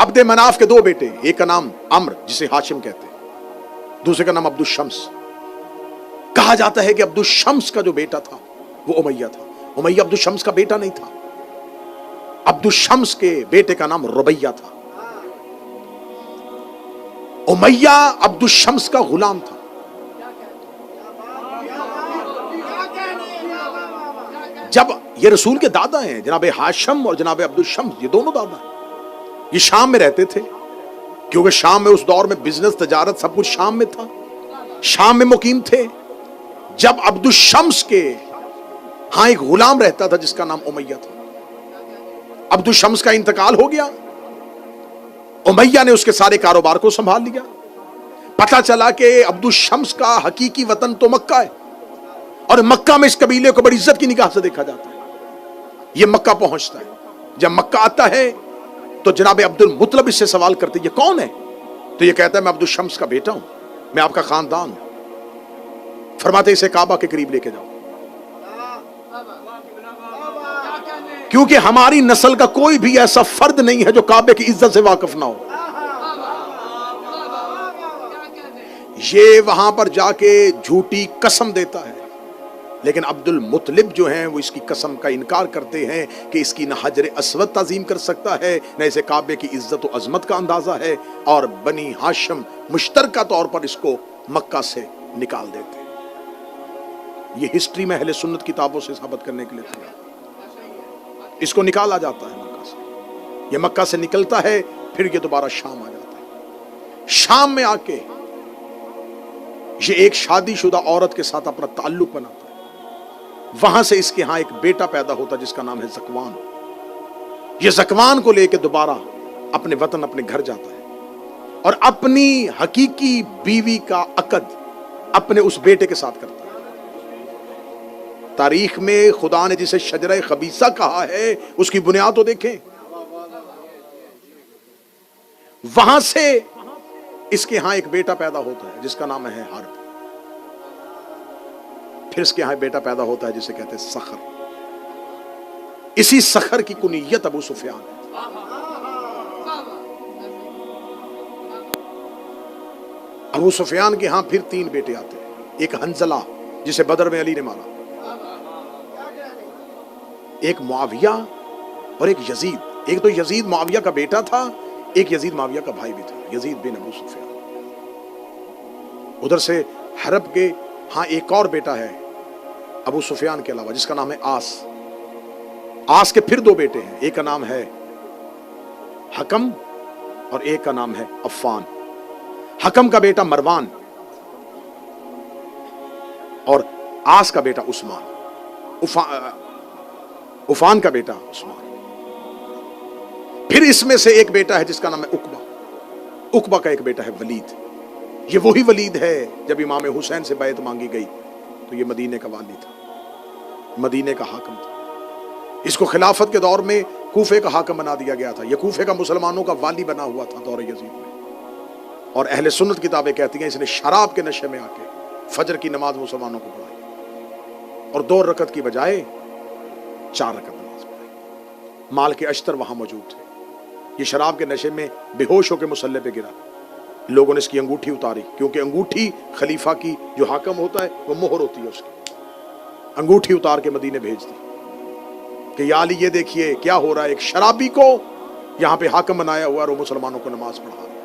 अब्द मनाफ के दो बेटे, एक का नाम अम्र जिसे हाशिम कहते हैं, दूसरे का नाम अब्दुल शम्स। कहा जाता है कि अब्दुल शम्स का जो बेटा था वो उमैया था। उमैया अब्दुल शम्स का बेटा नहीं था। अब्दुल शम्स के बेटे का नाम रुबैया था। उमैया अब्दुल शम्स का गुलाम था। जब ये रसूल के दादा हैं जनाब हाशिम और जनाब अब्दुल शम्स, ये दोनों दादा हैं। ये शाम में रहते थे, क्योंकि शाम में उस दौर में बिजनेस, तजारत सब कुछ शाम में था। शाम में मुकीम थे। जब अब्दुल शम्स के हां एक गुलाम रहता था जिसका नाम उमैया था। अब्दुल शम्स का इंतकाल हो गया, उमैया ने उसके सारे कारोबार को संभाल लिया। पता चला कि अब्दुल शम्स का हकीकी वतन तो मक्का है, और मक्का में इस कबीले को बड़ी इज्जत की निगाह से देखा जाता है। ये मक्का पहुंचता है। जब मक्का आता है तो जनाब अब्दुल मुतलब इससे सवाल करते, ये कौन है? तो ये कहता है मैं अब्दुल शम्स का बेटा हूं, मैं आपका खानदान हूं। फरमाते इसे काबा के करीब लेके जाओ, क्योंकि हमारी नस्ल का कोई भी ऐसा फर्द नहीं है जो काबे की इज्जत से वाकिफ ना हो। ये वहां पर जाके झूठी कसम देता है, लेकिन अब्दुल मुतलिब जो हैं वो इसकी कसम का इनकार करते हैं कि इसकी न हजर अस्वद ताजीम कर सकता है, न इसे काबे की इज्जत और अजमत का अंदाजा है, और बनी हाशिम मुश्तरका तौर पर इसको मक्का से निकाल देते हैं। ये हिस्ट्री में अहले सुन्नत किताबों से साबित करने के लिए था। इसको निकाला जाता है मक्का से। ये मक्का से निकलता है, फिर ये दोबारा शाम आ जाता है। शाम में आके ये एक शादीशुदा औरत के साथ अपना ताल्लुक बनाता है। वहां से इसके यहां एक बेटा पैदा होता है जिसका नाम है ज़कवान। ये ज़कवान को लेकर दोबारा अपने वतन, अपने घर जाता है, और अपनी हकीकी बीवी का अकद अपने उस बेटे के साथ करता है। तारीख में खुदा ने जिसे शजरे खबीसा कहा है उसकी बुनियाद तो देखें। वहां से इसके यहां एक बेटा पैदा होता है जिसका नाम है हर्ब। फिर इसके यहां बेटा पैदा होता है जिसे कहते हैं सखर। इसी सखर की कुनियत अबू सुफियान है। अबू सुफियान के यहां फिर 3 बेटे आते हैं। एक हंजला जिसे बदर में अली ने मारा, एक मुआविया और एक यजीद। एक तो यजीद मुआविया का बेटा था, एक यजीद मुआविया का भाई भी था, यजीद बिन अबू सुफियान। उधर से हरब के हाँ एक और बेटा है अबू सुफियान के अलावा जिसका नाम है आस। आस के फिर 2 बेटे हैं, एक का नाम है हकम और एक का नाम है अफ़ान। हकम का बेटा मरवान और आस का बेटा उस्मान, उफान का बेटा उस्मान। फिर इसमें से एक बेटा है जिसका नाम है उकबा। उकबा का एक बेटा है वलीद। ये वही वलीद है जब इमाम हुसैन से बैत मांगी गई तो ये मदीने का वाली था, मदीने का हाकिम था। इसको खिलाफत के दौर में कूफे का हाकिम बना दिया गया था। ये कूफे का मुसलमानों का वाली बना हुआ था दौर यजीद में। और अहले सुन्नत किताबें कहती हैं इसने शराब के नशे में आके फजर की नमाज मुसलमानों को पढ़ाई और 2 रकत की बजाय 4 रकत नमाज पढ़ाई। माल के अश्तर वहां मौजूद थे। ये शराब के नशे में बेहोश होकर मुसल्ले पे गिरा। लोगों ने इसकी अंगूठी उतारी, क्योंकि अंगूठी खलीफा की जो हाकिम होता है वो मोहर होती है उसकी। अंगूठी उतार के मदीने भेज दी कि या अली ये देखिए क्या हो रहा है, एक शराबी को यहां पे हाकिम बनाया हुआ और वो मुसलमानों को नमाज पढ़ा रहा है।